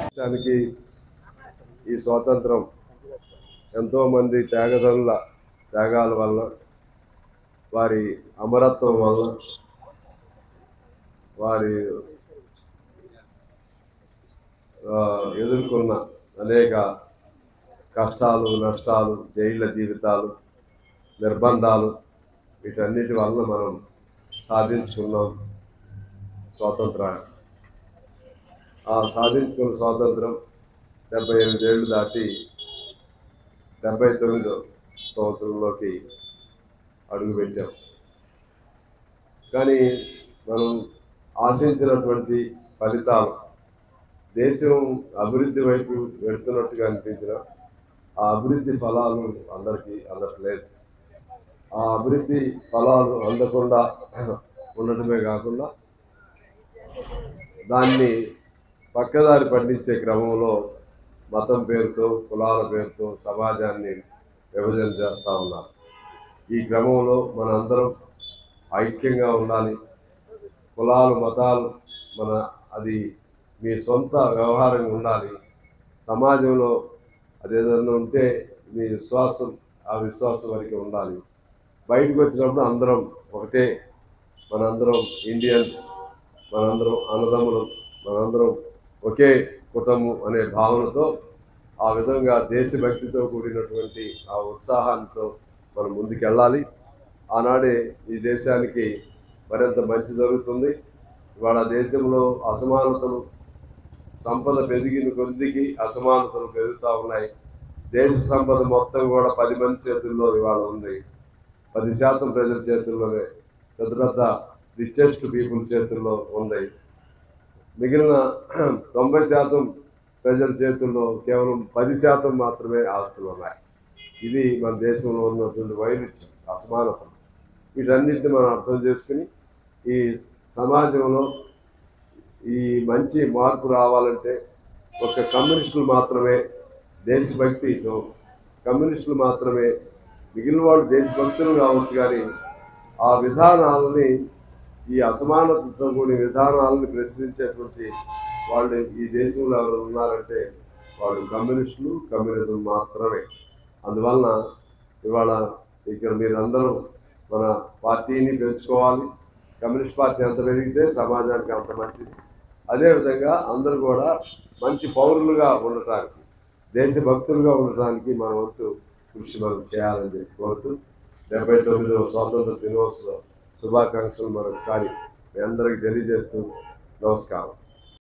దేశానికి ఈ స్వాతంత్రం ఎంతో మంది త్యాగదనుల త్యాగాల వల్ల, వారి అమరత్వం వల్ల, వారి ఎదుర్కొన్న అనేక కష్టాలు, నష్టాలు, జైళ్ళ జీవితాలు, నిర్బంధాలు, వీటన్నిటి వలన మనం సాధించుకున్నాం స్వాతంత్రాన్ని. ఆ సాధించుకున్న స్వాతంత్రం 78 ఏళ్ళు దాటి 79వ సంవత్సరంలోకి అడుగుపెట్టాం. కానీ మనం ఆశించినటువంటి ఫలితాలు, దేశం అభివృద్ధి వైపు వెళుతున్నట్టుగా అనిపించిన ఆ అభివృద్ధి ఫలాలు అందరికీ అందట్లేదు. ఆ అభివృద్ధి ఫలాలు అందకుండా ఉండటమే కాకుండా దాన్ని పక్కదారి పట్టించే క్రమంలో మతం పేరుతో, కులాల పేరుతో సమాజాన్ని విభజన చేస్తూ ఉన్నారు. ఈ క్రమంలో మనందరం ఐక్యంగా ఉండాలి. కులాలు, మతాలు అది మీ సొంత వ్యవహారంగా ఉండాలి. సమాజంలో అదేదన్నా ఉంటే మీ విశ్వాసం ఆ విశ్వాసం వరకు ఉండాలి. బయటకు వచ్చినప్పుడు అందరం ఒకటే, మనందరం ఇండియన్స్, మనందరం అన్నదమ్ములు, మనందరం ఒకే కుటుంబం అనే భావనతో, ఆ విధంగా దేశభక్తితో కూడినటువంటి ఆ ఉత్సాహంతో మనం ముందుకెళ్ళాలి. ఆనాడే ఈ దేశానికి మరింత మంచి జరుగుతుంది. ఇవాళ దేశంలో అసమానతలు, సంపద పెరిగిన కొద్దికి అసమానతలు పెరుగుతూ ఉన్నాయి. దేశ సంపద మొత్తం కూడా 10 మంది చేతుల్లో ఇవాళ ఉంది. 10% ప్రజల చేతుల్లోనే, పెద్ద పెద్ద రిచెస్ట్ పీపుల్ చేతుల్లో ఉంది. మిగిలిన 90% ప్రజల చేతుల్లో కేవలం 10% మాత్రమే ఆస్తులు ఉన్నాయి. ఇది మన దేశంలో ఉన్నటువంటి వైరుధ్యం, అసమానతలు. వీటన్నిటిని మనం అర్థం చేసుకుని ఈ సమాజంలో ఈ మంచి మార్పు రావాలంటే ఒక కమ్యూనిస్టులు మాత్రమే దేశభక్తితో, కమ్యూనిస్టులు మాత్రమే, మిగిలిన వాళ్ళు దేశభక్తులు కావచ్చు, కానీ ఆ విధానాలని, ఈ అసమానతతో కూడిన విధానాలను ప్రశ్నించేటువంటి వాళ్ళు ఈ దేశంలో ఎవరు ఉన్నారంటే వాళ్ళు కమ్యూనిస్టులు, కమ్యూనిజం మాత్రమే. అందువలన ఇవాళ ఇక్కడ మీరందరూ మన పార్టీని పెంచుకోవాలి. కమ్యూనిస్ట్ పార్టీ ఎంత పెరిగితే సమాజానికి అంత మంచిది. అదేవిధంగా అందరూ కూడా మంచి పౌరులుగా ఉండటానికి, దేశభక్తులుగా ఉండటానికి మన వంతు కృషి మనం చేయాలని చెప్పి కోరుతూ 79వ స్వాతంత్ర దినోత్సవ శుభాకాంక్షలు మరొకసారి మీ అందరికీ తెలియజేస్తూ నమస్కారం.